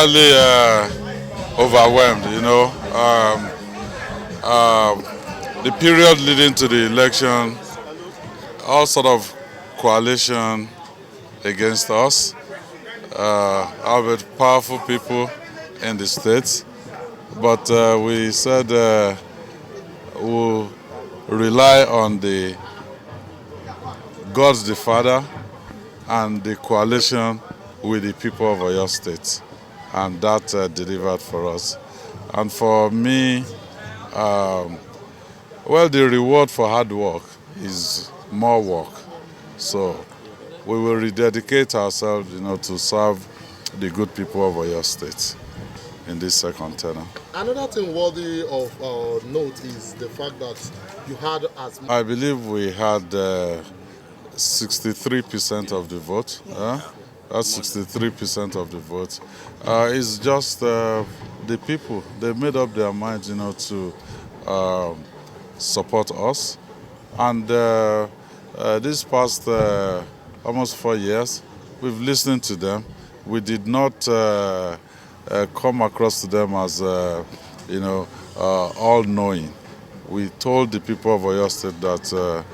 Really overwhelmed, the period leading to the election, all sort of coalition against us. Our very powerful people in the states, but we said we'll rely on the God the Father and the coalition with the people of Oyo State, and that delivered for us. And for me, well, the reward for hard work is more work. So we will rededicate ourselves, to serve the good people of Oyo State in this second tenure. Another thing worthy of note is the fact that you had as I believe we had 63% of the vote. That's 63% of the vote. It's just the people. They made up their minds, to support us. And this past almost 4 years, we've listened to them. We did not come across to them as, all-knowing. We told the people of Oyo State that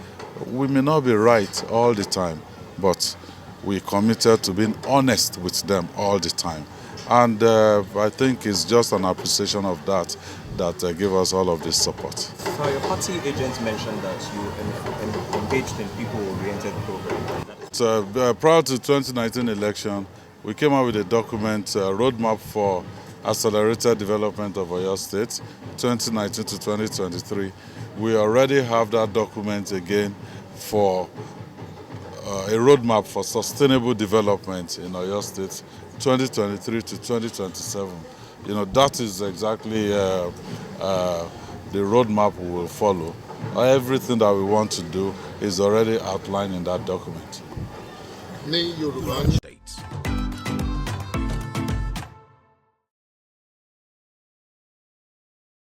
we may not be right all the time, but we committed to being honest with them all the time. And I think it's just an appreciation of that gave us all of this support. So your party agents mentioned that you engaged in people-oriented programs. Prior to 2019 election, we came out with a document, roadmap for accelerated development of Oyo State, 2019 to 2023. We already have that document again for a roadmap for sustainable development in Oyo State, 2023 to 2027. That is exactly the roadmap we will follow. Everything that we want to do is already outlined in that document. ní Yorùbá.